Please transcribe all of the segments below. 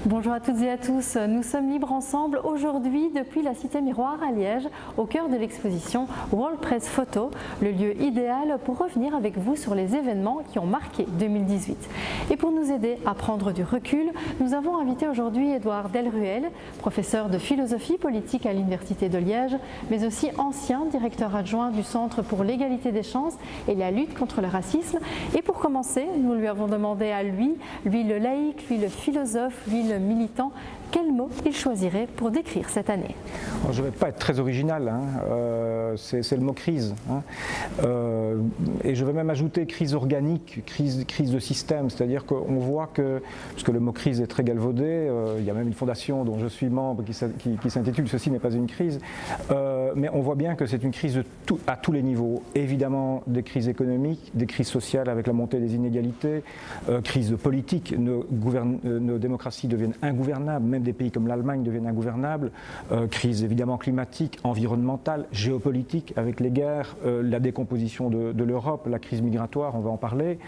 Bonjour à toutes et à tous, nous sommes libres ensemble aujourd'hui depuis la Cité Miroir à Liège, au cœur de l'exposition World Press Photo, le lieu idéal pour revenir avec vous sur les événements qui ont marqué 2018. Et pour nous aider à prendre du recul, nous avons invité aujourd'hui Édouard Delruel, professeur de philosophie politique à l'Université de Liège, mais aussi ancien directeur adjoint du Centre pour l'égalité des chances et la lutte contre le racisme. Et pour commencer, nous lui avons demandé à lui le laïc, lui le philosophe, lui le militant, quel mot il choisirait pour décrire cette année? Alors, je ne vais pas être très original, c'est le mot crise. Et je vais même ajouter crise organique, crise de système, c'est-à-dire qu'on voit que, parce que le mot crise est très galvaudé, il y a même une fondation dont je suis membre qui s'intitule « Ceci n'est pas une crise », mais on voit bien que c'est une crise à tous les niveaux. Évidemment des crises économiques, des crises sociales avec la montée des inégalités, crise politique, nos démocraties deviennent ingouvernables, même des pays comme l'Allemagne deviennent ingouvernables, crise évidemment climatique, environnementale, géopolitique avec les guerres, la décomposition de l'Europe, la crise migratoire, on va en parler.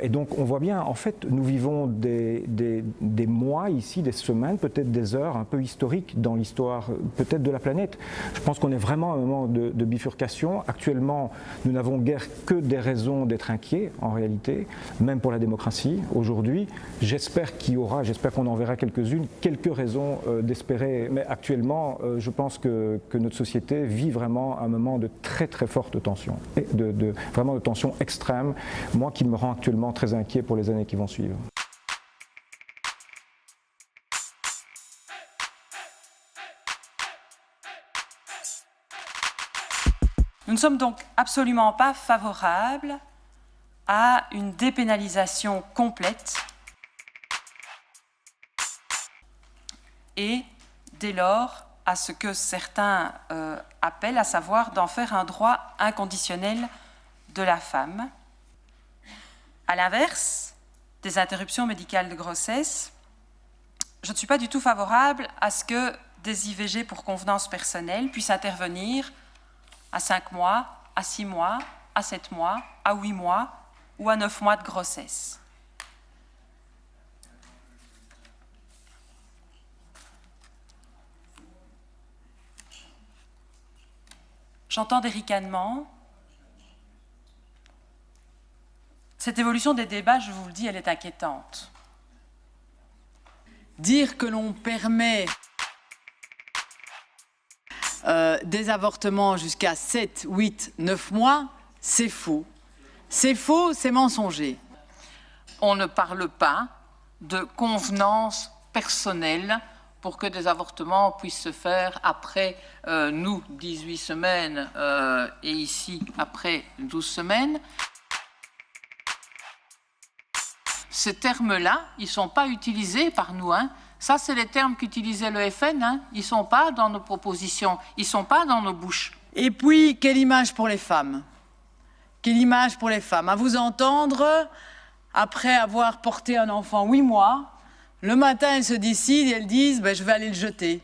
Et donc on voit bien, en fait, nous vivons des mois ici, des semaines, peut-être des heures un peu historiques dans l'histoire peut-être de la planète. Je pense qu'on est vraiment à un moment de bifurcation. Actuellement, nous n'avons guère que des raisons d'être inquiets, en réalité, même pour la démocratie. Aujourd'hui, j'espère qu'on en verra quelques-unes, quelques raisons d'espérer. Mais actuellement, je pense que notre société vit vraiment un moment de très très forte tension, vraiment de tension extrême, moi qui me rend actuellement très inquiet pour les années qui vont suivre. Nous ne sommes donc absolument pas favorables à une dépénalisation complète et, dès lors, à ce que certains appellent, à savoir d'en faire un droit inconditionnel de la femme. À l'inverse des interruptions médicales de grossesse, je ne suis pas du tout favorable à ce que des IVG pour convenance personnelle puissent intervenir à 5 mois, à 6 mois, à 7 mois, à 8 mois ou à 9 mois de grossesse. J'entends des ricanements. Cette évolution des débats, je vous le dis, elle est inquiétante. Dire que l'on permet des avortements jusqu'à 7, 8, 9 mois, c'est faux. C'est faux, c'est mensonger. On ne parle pas de convenance personnelle pour que des avortements puissent se faire après, nous, 18 semaines, et ici, après 12 semaines. Ces termes-là, ils ne sont pas utilisés par nous. Ça, c'est les termes qu'utilisait le FN. Ils ne sont pas dans nos propositions, ils ne sont pas dans nos bouches. Et puis, quelle image pour les femmes? Quelle image pour les femmes? À vous entendre, après avoir porté un enfant 8 mois, le matin, elles se décident et elles disent je vais aller le jeter.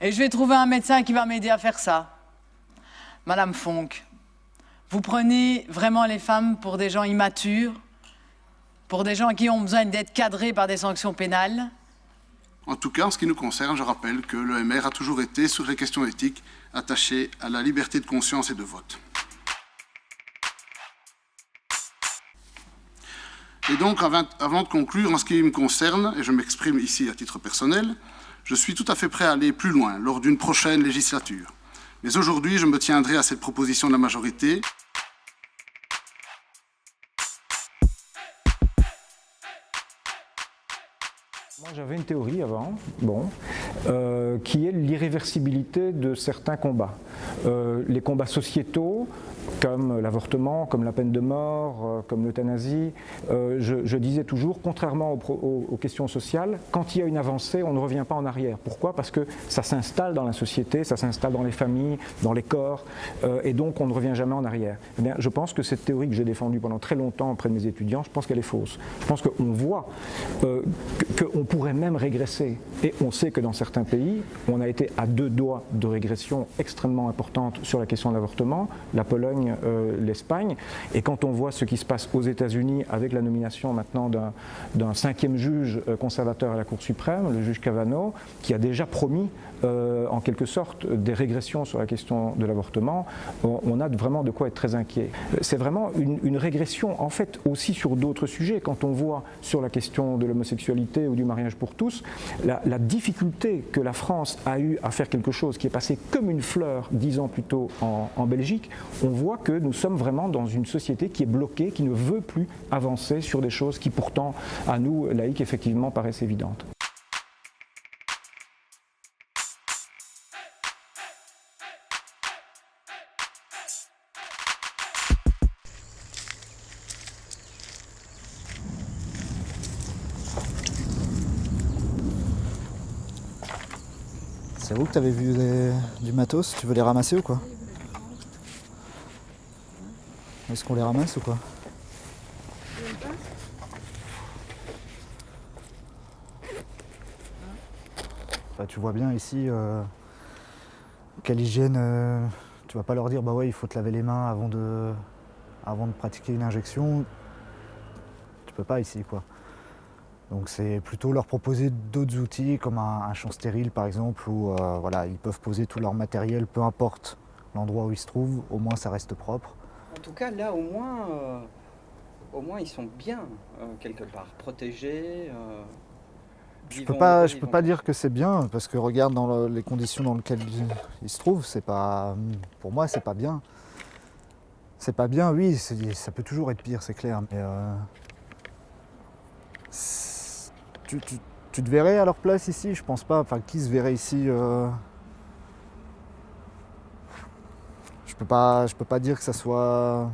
Et je vais trouver un médecin qui va m'aider à faire ça. Madame Fonck, vous prenez vraiment les femmes pour des gens immatures, pour des gens qui ont besoin d'être cadrés par des sanctions pénales? En tout cas, en ce qui nous concerne, je rappelle que l'EMR a toujours été, sur les questions éthiques, attaché à la liberté de conscience et de vote. Et donc, avant de conclure, en ce qui me concerne, et je m'exprime ici à titre personnel, je suis tout à fait prêt à aller plus loin lors d'une prochaine législature. Mais aujourd'hui, je me tiendrai à cette proposition de la majorité. Moi, j'avais une théorie avant, qui est l'irréversibilité de certains combats. Les combats sociétaux, comme l'avortement, comme la peine de mort, comme l'euthanasie. Je disais toujours, contrairement aux questions sociales, quand il y a une avancée, on ne revient pas en arrière. Pourquoi? Parce que ça s'installe dans la société, ça s'installe dans les familles, dans les corps, et donc on ne revient jamais en arrière. Eh bien, je pense que cette théorie que j'ai défendue pendant très longtemps auprès de mes étudiants, je pense qu'elle est fausse. Je pense qu'on voit qu'on pourrait même régresser. Et on sait que dans certains pays, on a été à 2 doigts de régression extrêmement importante sur la question de l'avortement. La Pologne l'Allemagne, l'Espagne. Et quand on voit ce qui se passe aux États-Unis avec la nomination maintenant d'un 5e juge conservateur à la Cour suprême, le juge Kavanaugh, qui a déjà promis en quelque sorte des régressions sur la question de l'avortement, on a vraiment de quoi être très inquiet. C'est vraiment une régression en fait aussi sur d'autres sujets. Quand on voit sur la question de l'homosexualité ou du mariage pour tous, la difficulté que la France a eu à faire quelque chose qui est passé comme une fleur 10 ans plus tôt en Belgique, on voit que nous sommes vraiment dans une société qui est bloquée, qui ne veut plus avancer sur des choses qui pourtant, à nous, laïcs, effectivement, paraissent évidentes. C'est vous que tu avais vu du matos, tu veux les ramasser ou quoi? Est-ce qu'on les ramasse ou quoi? Bah, tu vois bien ici, quelle hygiène, tu vas pas leur dire bah ouais il faut te laver les mains avant de pratiquer une injection. Tu peux pas ici quoi. Donc c'est plutôt leur proposer d'autres outils comme un champ stérile par exemple où voilà, ils peuvent poser tout leur matériel, peu importe l'endroit où ils se trouvent, au moins ça reste propre. En tout cas là au moins ils sont bien quelque part, protégés. Je peux pas dire que c'est bien parce que regarde dans les conditions dans lesquelles ils se trouvent, c'est pas, pour moi c'est pas bien. C'est pas bien, oui, ça peut toujours être pire, c'est clair, mais tu te verrais à leur place ici? Je pense pas. Enfin, qui se verrait ici Je peux pas dire que ça soit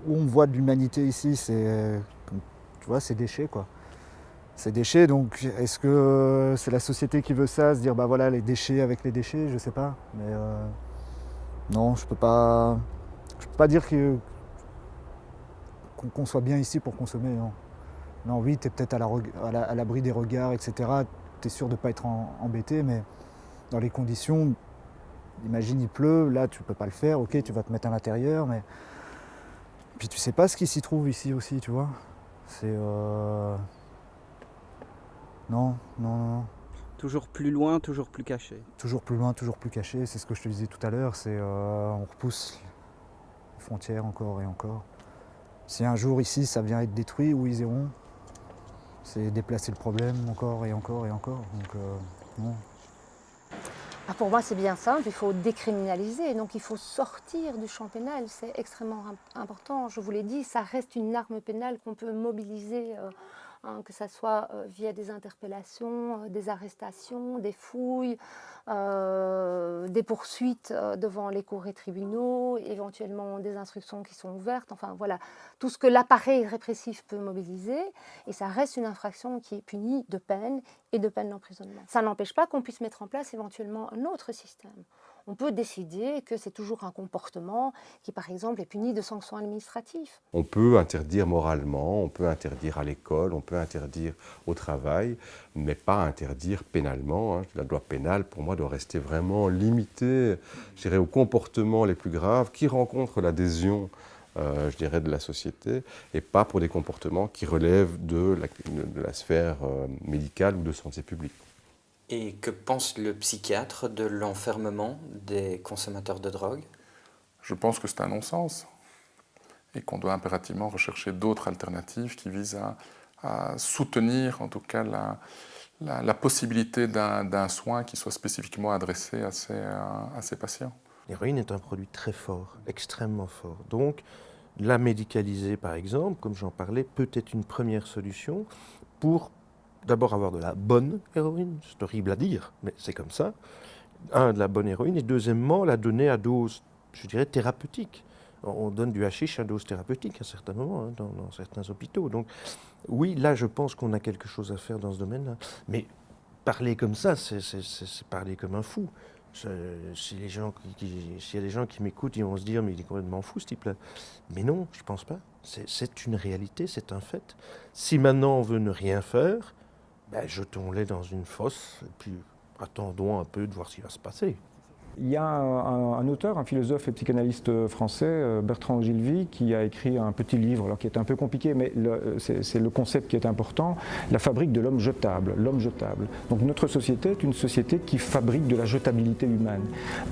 où on voit de l'humanité ici. C'est, tu vois, c'est déchets quoi. C'est déchets. Donc, est-ce que c'est la société qui veut ça, se dire bah voilà les déchets avec les déchets? Je sais pas. Mais non, je peux pas dire qu'on soit bien ici pour consommer. Non. Non, oui, tu es peut-être à l'abri des regards, etc. Tu es sûr de ne pas être embêté, mais dans les conditions, imagine il pleut, là tu peux pas le faire, ok, tu vas te mettre à l'intérieur, mais puis tu sais pas ce qui s'y trouve ici aussi, tu vois. C'est... Non. Toujours plus loin, toujours plus caché. Toujours plus loin, toujours plus caché, c'est ce que je te disais tout à l'heure, c'est on repousse les frontières encore et encore. Si un jour ici ça vient être détruit, où ils iront? C'est déplacer le problème encore et encore et encore. Donc, non. Pour moi, c'est bien simple, il faut décriminaliser, donc il faut sortir du champ pénal, c'est extrêmement important. Je vous l'ai dit, ça reste une arme pénale qu'on peut mobiliser, que ce soit via des interpellations, des arrestations, des fouilles, des poursuites devant les cours et tribunaux, éventuellement des instructions qui sont ouvertes, enfin voilà, tout ce que l'appareil répressif peut mobiliser, et ça reste une infraction qui est punie de peine et de peine d'emprisonnement. Ça n'empêche pas qu'on puisse mettre en place éventuellement un autre système. On peut décider que c'est toujours un comportement qui, par exemple, est puni de sanctions administratives. On peut interdire moralement, on peut interdire à l'école, on peut interdire au travail, mais pas interdire pénalement. La loi pénale, pour moi, doit rester vraiment limitée, je dirais, aux comportements les plus graves qui rencontrent l'adhésion, je dirais, de la société, et pas pour des comportements qui relèvent de la sphère médicale ou de santé publique. Et que pense le psychiatre de l'enfermement des consommateurs de drogue? Je pense que c'est un non-sens et qu'on doit impérativement rechercher d'autres alternatives qui visent à soutenir en tout cas la possibilité d'un soin qui soit spécifiquement adressé à ces patients. L'héroïne est un produit très fort, extrêmement fort. Donc la médicaliser par exemple, comme j'en parlais, peut être une première solution pour d'abord avoir de la bonne héroïne, c'est horrible à dire, mais c'est comme ça. De la bonne héroïne, et deuxièmement, la donner à dose, je dirais, thérapeutique. On donne du hashish à dose thérapeutique à certains moments, dans certains hôpitaux. Donc oui, là, je pense qu'on a quelque chose à faire dans ce domaine-là. Mais parler comme ça, c'est parler comme un fou. S'il y a des gens qui m'écoutent, ils vont se dire « mais il est complètement fou, ce type-là ». Mais non, je ne pense pas. C'est une réalité, c'est un fait. Si maintenant on veut ne rien faire, jetons-les dans une fosse et puis attendons un peu de voir ce qui va se passer. Il y a un auteur, un philosophe et psychanalyste français, Bertrand Ogilvy, qui a écrit un petit livre, alors qui est un peu compliqué, mais c'est le concept qui est important, La fabrique de l'homme jetable, l'homme jetable. Donc notre société est une société qui fabrique de la jetabilité humaine.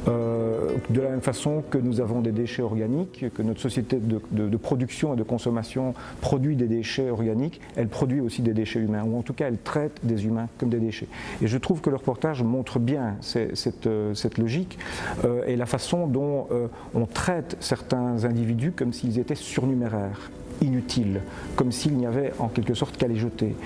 De la même façon que nous avons des déchets organiques, que notre société de production et de consommation produit des déchets organiques, elle produit aussi des déchets humains, ou en tout cas elle traite des humains comme des déchets. Et je trouve que le reportage montre bien cette logique et la façon dont on traite certains individus comme s'ils étaient surnuméraires, inutiles, comme s'il n'y avait en quelque sorte qu'à les jeter.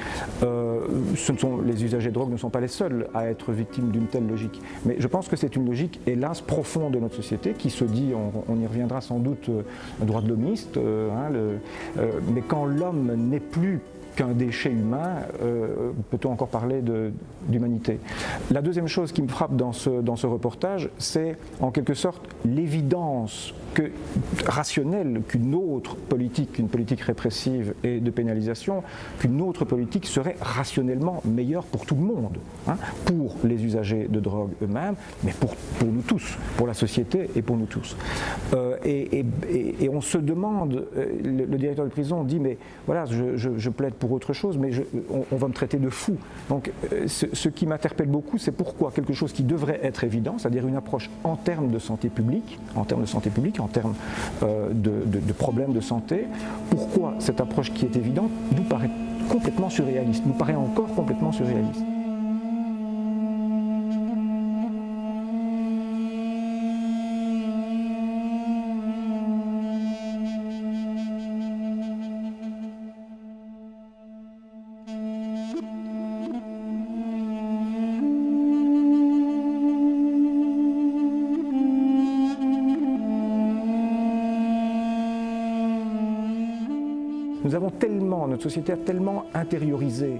Les usagers de drogue ne sont pas les seuls à être victimes d'une telle logique, mais je pense que c'est une logique, hélas, profonde de notre société qui se dit, on y reviendra sans doute, droit de l'homiste, mais quand l'homme n'est plus qu'un déchet humain, peut-on encore parler d'humanité? La deuxième chose qui me frappe dans ce reportage, c'est en quelque sorte l'évidence rationnelle qu'une autre politique, qu'une politique répressive et de pénalisation, qu'une autre politique serait rationnellement meilleure pour tout le monde, pour les usagers de drogue eux-mêmes, mais pour nous tous, pour la société et pour nous tous. Et on se demande, le directeur de prison dit, mais voilà, je plaide pour autre chose, mais on va me traiter de fou. Donc ce qui m'interpelle beaucoup, c'est pourquoi quelque chose qui devrait être évident, c'est-à-dire une approche en termes de santé publique, en termes de problèmes de santé, pourquoi cette approche qui est évidente nous paraît complètement surréaliste, nous paraît encore complètement surréaliste. Nous avons tellement, notre société a tellement intériorisé,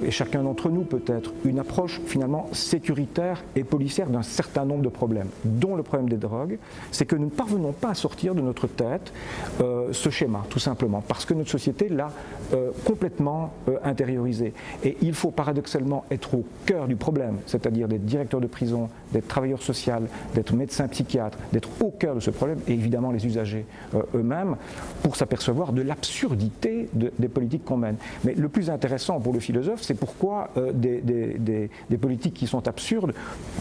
et chacun d'entre nous peut-être, une approche finalement sécuritaire et policière d'un certain nombre de problèmes, dont le problème des drogues, c'est que nous ne parvenons pas à sortir de notre tête ce schéma, tout simplement, parce que notre société l'a complètement intériorisé. Et il faut paradoxalement être au cœur du problème, c'est-à-dire d'être directeur de prison, d'être travailleur social, d'être médecin psychiatre, d'être au cœur de ce problème, et évidemment les usagers eux-mêmes, pour s'apercevoir de l'absurdité des politiques qu'on mène. Mais le plus intéressant pour le philosophe, c'est pourquoi des politiques qui sont absurdes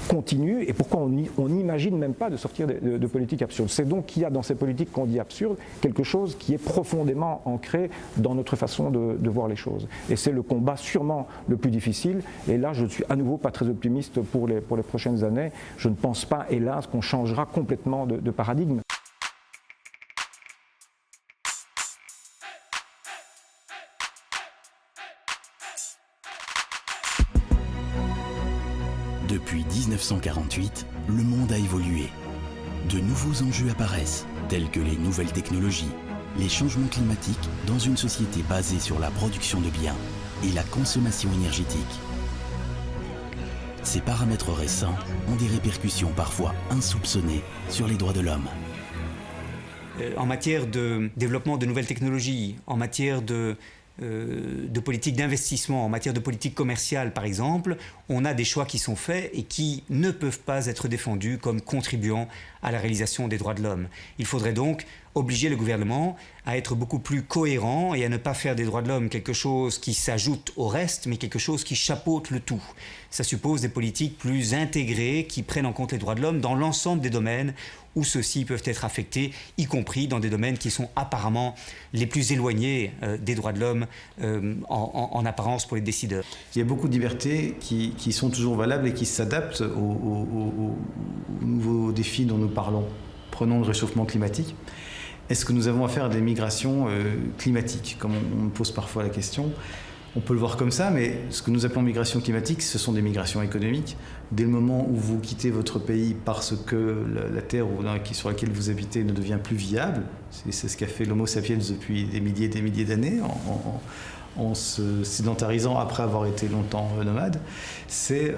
continuent et pourquoi on n'imagine même pas de sortir de politiques absurdes. C'est donc qu'il y a dans ces politiques qu'on dit absurdes quelque chose qui est profondément ancré dans notre façon de voir les choses. Et c'est le combat sûrement le plus difficile. Et là, je ne suis à nouveau pas très optimiste pour les prochaines années. Je ne pense pas, hélas, qu'on changera complètement de paradigme. Depuis 1948, le monde a évolué. De nouveaux enjeux apparaissent, tels que les nouvelles technologies, les changements climatiques dans une société basée sur la production de biens et la consommation énergétique. Ces paramètres récents ont des répercussions parfois insoupçonnées sur les droits de l'homme. En matière de développement de nouvelles technologies, en matière de politique d'investissement, en matière de politique commerciale par exemple, on a des choix qui sont faits et qui ne peuvent pas être défendus comme contribuant à la réalisation des droits de l'homme. Il faudrait donc obliger le gouvernement à être beaucoup plus cohérent et à ne pas faire des droits de l'homme quelque chose qui s'ajoute au reste, mais quelque chose qui chapeaute le tout. Ça suppose des politiques plus intégrées qui prennent en compte les droits de l'homme dans l'ensemble des domaines où ceux-ci peuvent être affectés, y compris dans des domaines qui sont apparemment les plus éloignés des droits de l'homme en apparence pour les décideurs. Il y a beaucoup de libertés qui sont toujours valables et qui s'adaptent aux nouveaux défis dont nous parlons. Prenons le réchauffement climatique. Est-ce que nous avons affaire à des migrations climatiques, comme on me pose parfois la question? On peut le voir comme ça, mais ce que nous appelons migration climatique, ce sont des migrations économiques. Dès le moment où vous quittez votre pays parce que la terre sur laquelle vous habitez ne devient plus viable, c'est ce qu'a fait l'Homo sapiens depuis des milliers d'années, en se sédentarisant après avoir été longtemps nomade, c'est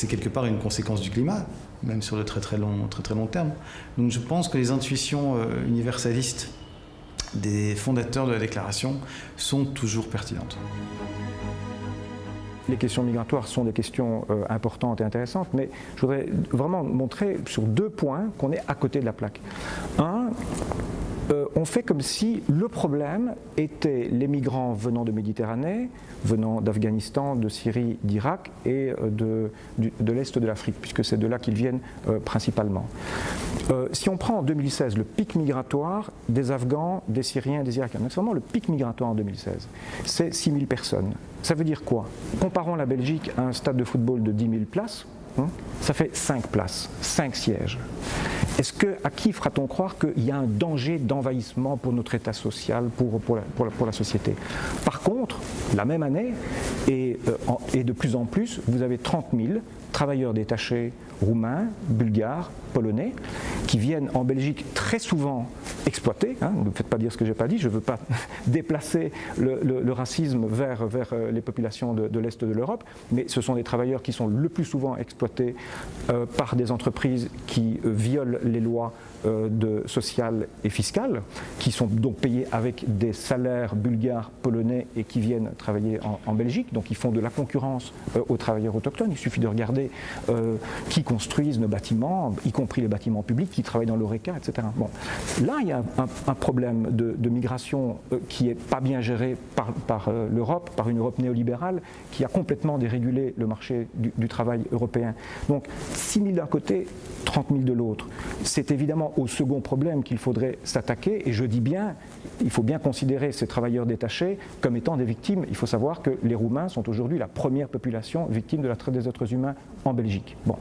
quelque part une conséquence du climat, même sur le très long terme. Donc je pense que les intuitions universalistes des fondateurs de la déclaration sont toujours pertinentes. les questions migratoires sont des questions importantes et intéressantes, mais je voudrais vraiment montrer sur 2 points qu'on est à côté de la plaque. Un, on fait comme si le problème était les migrants venant de Méditerranée, venant d'Afghanistan, de Syrie, d'Irak et de l'Est de l'Afrique, puisque c'est de là qu'ils viennent principalement. Si on prend en 2016 le pic migratoire des Afghans, des Syriens, des Irakiens, c'est vraiment le pic migratoire en 2016, c'est 6 000 personnes. Ça veut dire quoi? Comparons la Belgique à un stade de football de 10 000 places, ça fait 5 places, 5 sièges. À qui fera-t-on croire qu'il y a un danger d'envahissement pour notre état social, pour la société? Par contre, la même année, et de plus en plus, vous avez 30 000 travailleurs détachés roumains, bulgares, polonais, qui viennent en Belgique très souvent exploités. Ne me faites pas dire ce que je n'ai pas dit, je ne veux pas déplacer le racisme vers les populations de l'Est de l'Europe, mais ce sont des travailleurs qui sont le plus souvent exploités par des entreprises qui violent les lois sociales et fiscales, qui sont donc payés avec des salaires bulgares, polonais et qui viennent travailler en Belgique. Donc ils font de la concurrence aux travailleurs autochtones. Il suffit de regarder qui construisent nos bâtiments, y compris les bâtiments publics, qui travaillent dans l'ORECA, etc. Bon. Là, il y a un problème de migration qui n'est pas bien géré par l'Europe, par une Europe néolibérale qui a complètement dérégulé le marché du travail européen. Donc 6 000 d'un côté, 30 000 de l'autre. C'est évidemment au second problème qu'il faudrait s'attaquer, et je dis bien, il faut bien considérer ces travailleurs détachés comme étant des victimes. Il faut savoir que les Roumains sont aujourd'hui la première population victime de la traite des êtres humains en Belgique. Bon.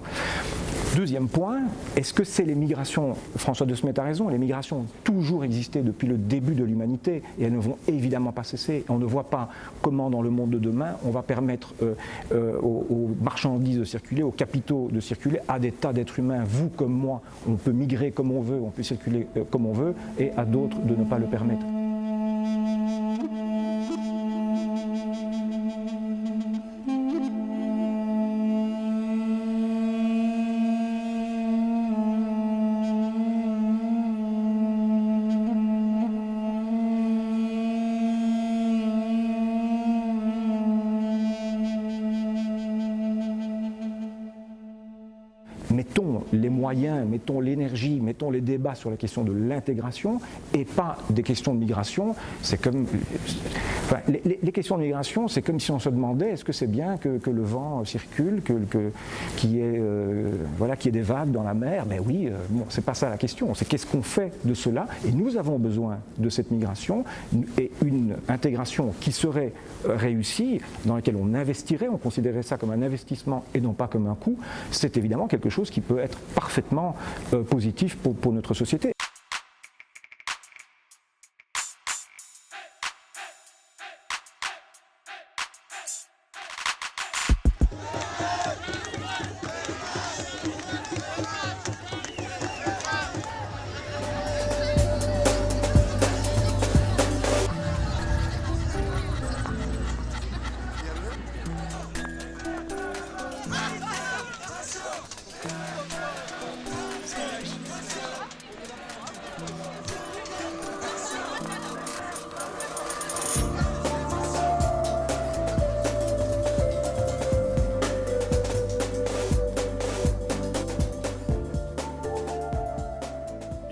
Deuxième point, est-ce que c'est les migrations? François de Smet a raison, les migrations ont toujours existé depuis le début de l'humanité et elles ne vont évidemment pas cesser. On ne voit pas comment dans le monde de demain on va permettre aux marchandises de circuler, aux capitaux de circuler, à des tas d'êtres humains, vous comme moi, on peut migrer comme on veut, on peut circuler comme on veut, et à d'autres de ne pas le permettre. Mettons les moyens, mettons l'énergie, mettons les débats sur la question de l'intégration et pas des questions de migration. C'est comme, les questions de migration, c'est comme si on se demandait est-ce que c'est bien que le vent circule, qu'il y ait des vagues dans la mer. Ben oui, bon, c'est pas ça la question. C'est qu'est-ce qu'on fait de cela. Et nous avons besoin de cette migration et une intégration qui serait réussie, dans laquelle on investirait, on considérait ça comme un investissement et non pas comme un coût. C'est évidemment quelque chose qui peut être parfaitement positif pour notre société.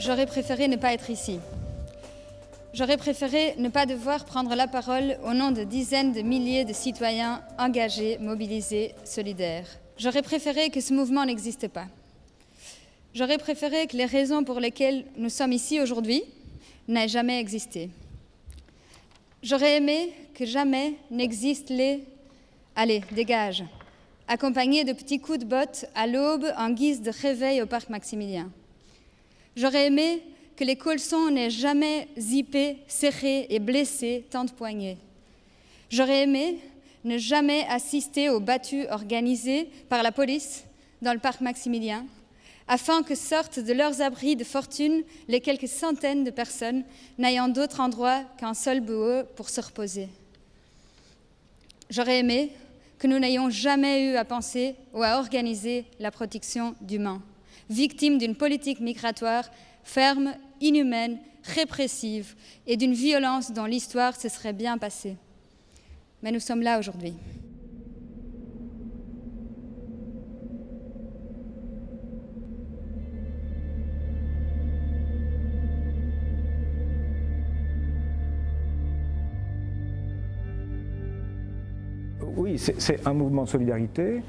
J'aurais préféré ne pas être ici. J'aurais préféré ne pas devoir prendre la parole au nom de dizaines de milliers de citoyens engagés, mobilisés, solidaires. J'aurais préféré que ce mouvement n'existe pas. J'aurais préféré que les raisons pour lesquelles nous sommes ici aujourd'hui n'aient jamais existé. J'aurais aimé que jamais n'existent les « allez, dégage », accompagnés de petits coups de botte à l'aube en guise de réveil au parc Maximilien. J'aurais aimé que les colsons n'aient jamais zippé, serré et blessé tant de poignets. J'aurais aimé ne jamais assister aux battues organisées par la police dans le parc Maximilien, afin que sortent de leurs abris de fortune les quelques centaines de personnes n'ayant d'autre endroit qu'un sol boueux pour se reposer. J'aurais aimé que nous n'ayons jamais eu à penser ou à organiser la protection d'humains, victimes d'une politique migratoire ferme, inhumaine, répressive et d'une violence dont l'histoire se serait bien passée. Mais nous sommes là aujourd'hui. Oui, c'est un mouvement de solidarité,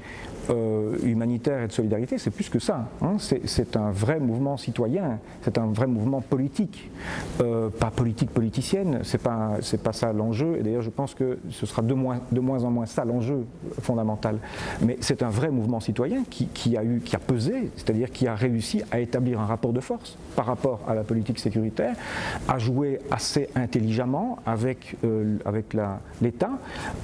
humanitaire et de solidarité, c'est plus que ça. Hein. C'est un vrai mouvement citoyen, c'est un vrai mouvement politique, pas politique politicienne, c'est pas ça l'enjeu, et d'ailleurs je pense que ce sera de moins en moins ça l'enjeu fondamental. Mais c'est un vrai mouvement citoyen qui a pesé, c'est-à-dire qui a réussi à établir un rapport de force par rapport à la politique sécuritaire, à jouer assez intelligemment avec l'État,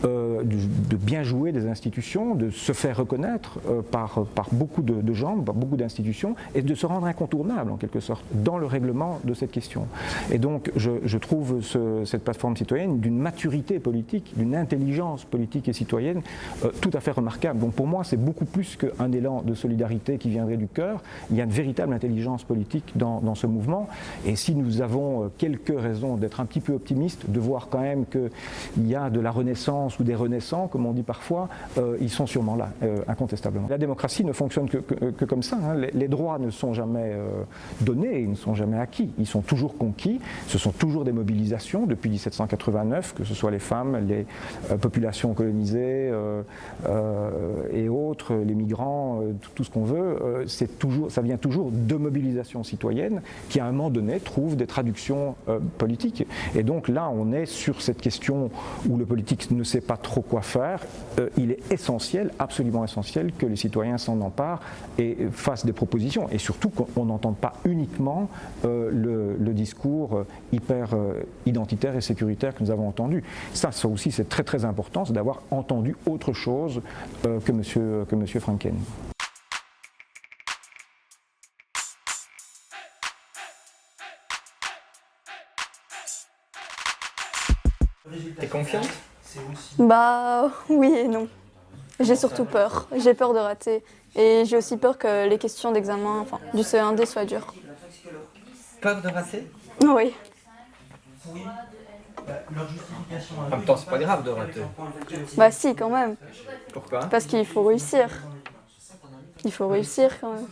de bien jouer des institutions, de se faire reconnaître par beaucoup de gens, par beaucoup d'institutions, et de se rendre incontournable en quelque sorte dans le règlement de cette question. Et donc je trouve cette plateforme citoyenne d'une maturité politique, d'une intelligence politique et citoyenne tout à fait remarquable. Donc pour moi c'est beaucoup plus qu'un élan de solidarité qui viendrait du cœur, il y a une véritable intelligence politique dans ce mouvement, et si nous avons quelques raisons d'être un petit peu optimistes, de voir quand même qu'il y a de la renaissance ou des renaissants, comme on dit parfois, ils sont sûrement là, incontestablement. La démocratie ne fonctionne que comme ça. Hein. Les droits ne sont jamais donnés, ils ne sont jamais acquis, ils sont toujours conquis, ce sont toujours des mobilisations depuis 1789, que ce soit les femmes, les populations colonisées et autres, les migrants, tout ce qu'on veut, ça vient toujours de mobilisations citoyennes qui à un moment donné trouvent des traductions politiques. Et donc là on est sur cette question où le politique ne sait pas trop quoi faire, il est essentiel, absolument essentiel, que les citoyens s'en emparent et fassent des propositions, et surtout qu'on n'entende pas uniquement le discours hyper identitaire et sécuritaire que nous avons entendu. Ça aussi c'est très très important, c'est d'avoir entendu autre chose que monsieur Franken. T'es confiante? Bah oui et non. J'ai surtout peur. J'ai peur de rater. Et j'ai aussi peur que les questions d'examen, enfin, du CE1D soient dures. Peur de rater? Oui. En même temps, c'est pas grave de rater. Bah si, quand même. Pourquoi? Parce qu'il faut réussir. Il faut réussir quand même.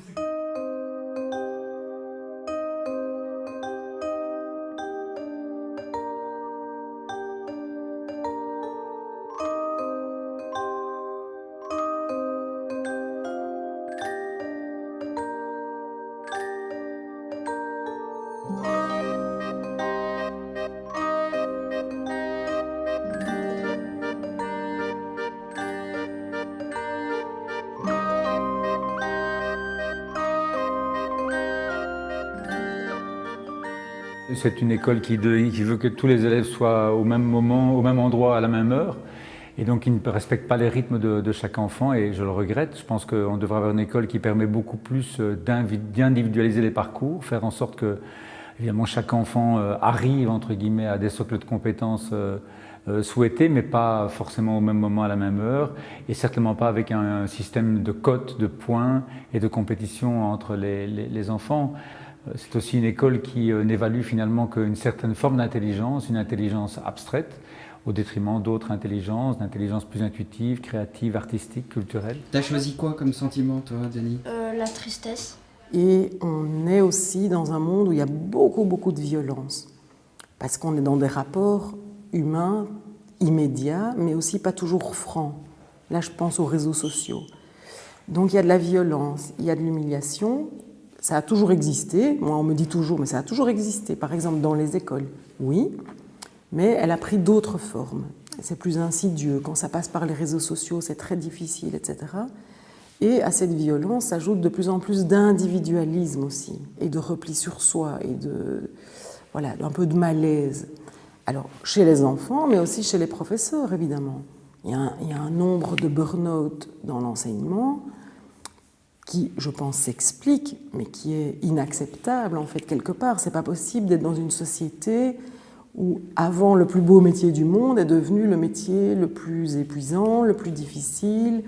C'est une école qui veut que tous les élèves soient au même moment, au même endroit, à la même heure, et donc qui ne respecte pas les rythmes de chaque enfant, et je le regrette. Je pense qu'on devrait avoir une école qui permet beaucoup plus d'individualiser les parcours, faire en sorte que, évidemment, chaque enfant arrive, entre guillemets, à des socles de compétences souhaités, mais pas forcément au même moment, à la même heure, et certainement pas avec un système de cotes, de points et de compétition entre les enfants. C'est aussi une école qui n'évalue finalement qu'une certaine forme d'intelligence, une intelligence abstraite, au détriment d'autres intelligences, d'intelligences plus intuitives, créatives, artistiques, culturelles. T'as choisi quoi comme sentiment, toi, Denis? La tristesse. Et on est aussi dans un monde où il y a beaucoup de violence. Parce qu'on est dans des rapports humains immédiats, mais aussi pas toujours francs. Là, je pense aux réseaux sociaux. Donc il y a de la violence, il y a de l'humiliation. Ça a toujours existé, moi on me dit toujours, mais ça a toujours existé, par exemple dans les écoles, oui, mais elle a pris d'autres formes. C'est plus insidieux, quand ça passe par les réseaux sociaux, c'est très difficile, etc. Et à cette violence s'ajoute de plus en plus d'individualisme aussi, et de repli sur soi, et un peu de malaise. Alors, chez les enfants, mais aussi chez les professeurs, évidemment. Il y a un nombre de burn-out dans l'enseignement, qui, je pense, s'explique, mais qui est inacceptable, en fait, quelque part. C'est pas possible d'être dans une société où, avant, le plus beau métier du monde est devenu le métier le plus épuisant, le plus difficile,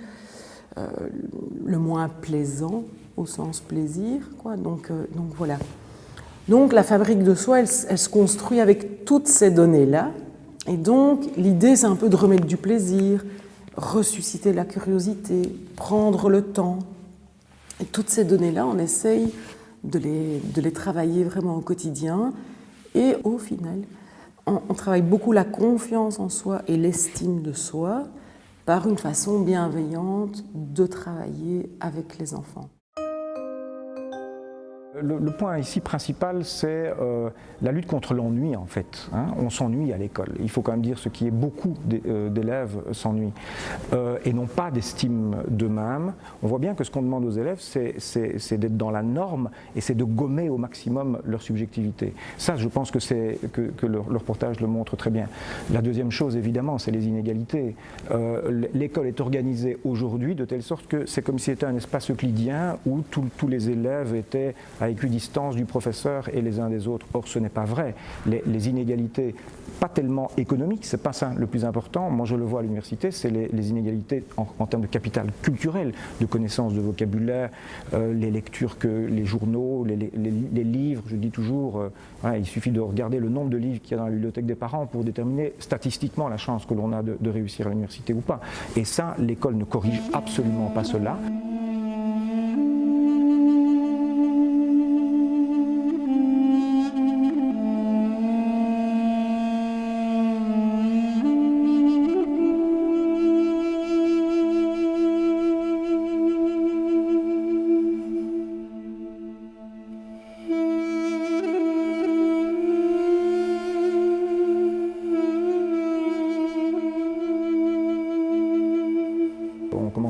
le moins plaisant, au sens plaisir, quoi. Donc voilà. Donc la fabrique de soi, elle se construit avec toutes ces données-là. Et donc, l'idée, c'est un peu de remettre du plaisir, ressusciter la curiosité, prendre le temps. Et toutes ces données-là, on essaye de les travailler vraiment au quotidien. Et au final, on travaille beaucoup la confiance en soi et l'estime de soi par une façon bienveillante de travailler avec les enfants. Le point ici principal, c'est la lutte contre l'ennui en fait. On s'ennuie à l'école. Il faut quand même dire ce qui est beaucoup d'élèves s'ennuient et n'ont pas d'estime d'eux-mêmes. On voit bien que ce qu'on demande aux élèves, c'est d'être dans la norme et c'est de gommer au maximum leur subjectivité. Ça, je pense que le reportage le montre très bien. La deuxième chose, évidemment, c'est les inégalités. L'école est organisée aujourd'hui de telle sorte que c'est comme si c'était un espace euclidien où tous les élèves étaient à équidistance du professeur et les uns des autres. Or, ce n'est pas vrai. Les inégalités, pas tellement économiques, c'est pas ça le plus important. Moi, je le vois à l'université, c'est les inégalités en termes de capital culturel, de connaissances de vocabulaire, les lectures les journaux, les livres. Je dis toujours, il suffit de regarder le nombre de livres qu'il y a dans la bibliothèque des parents pour déterminer statistiquement la chance que l'on a de réussir à l'université ou pas. Et ça, l'école ne corrige absolument pas cela.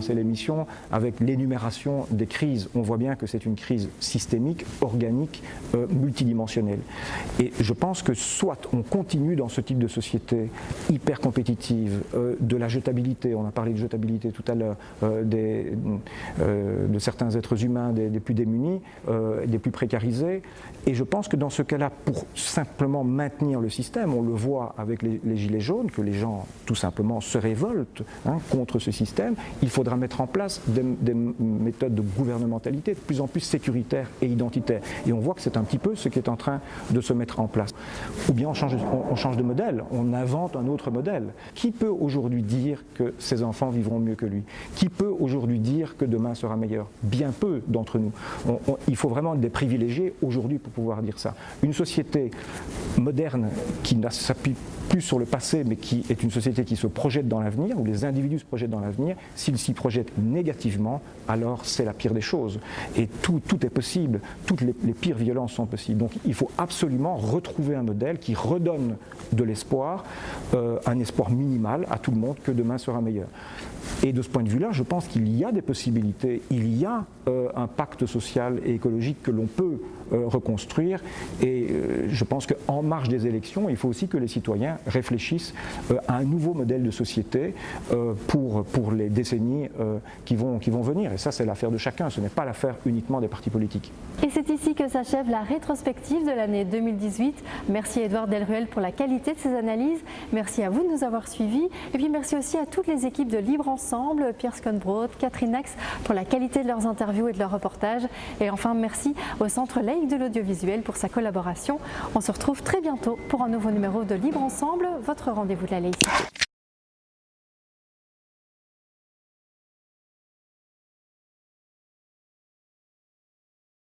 L'émission avec l'énumération des crises. On voit bien que c'est une crise systémique, organique, multidimensionnelle. Et je pense que soit on continue dans ce type de société hyper compétitive, de la jetabilité, on a parlé de jetabilité tout à l'heure, de certains êtres humains des plus démunis, des plus précarisés, et je pense que dans ce cas-là, pour simplement maintenir le système, on le voit avec les gilets jaunes, que les gens tout simplement se révoltent contre ce système, il faudra mettre en place des méthodes de gouvernementalité de plus en plus sécuritaires et identitaires. Et on voit que c'est un petit peu ce qui est en train de se mettre en place. Ou bien on change de modèle, on invente un autre modèle. Qui peut aujourd'hui dire que ses enfants vivront mieux que lui? Qui peut aujourd'hui dire que demain sera meilleur? Bien peu d'entre nous. Il faut vraiment être des privilégiés aujourd'hui pour pouvoir dire ça. Une société moderne qui ne s'appuie plus sur le passé, mais qui est une société qui se projette dans l'avenir, où les individus se projettent dans l'avenir, s'ils s'y projettent négativement, alors c'est la pire des choses. Et tout est possible, toutes les pires violences sont possibles. Donc il faut absolument retrouver un modèle qui redonne de l'espoir, un espoir minimal à tout le monde que demain sera meilleur. Et de ce point de vue-là, je pense qu'il y a des possibilités, il y a un pacte social et écologique que l'on peut reconstruire, et je pense qu'en marge des élections, il faut aussi que les citoyens réfléchissent à un nouveau modèle de société pour les décennies qui vont venir. Et ça, c'est l'affaire de chacun, ce n'est pas l'affaire uniquement des partis politiques. Et c'est ici que s'achève la rétrospective de l'année 2018. Merci Édouard Delruel pour la qualité de ses analyses. Merci à vous de nous avoir suivis. Et puis merci aussi à toutes les équipes de Libre Ensemble, Pierre Sconbrod, Catherine Ax pour la qualité de leurs interviews et de leurs reportages. Et enfin, merci au Centre laïque de l'audiovisuel pour sa collaboration. On se retrouve très bientôt pour un nouveau numéro de Libre Ensemble, votre rendez-vous de la laïcité.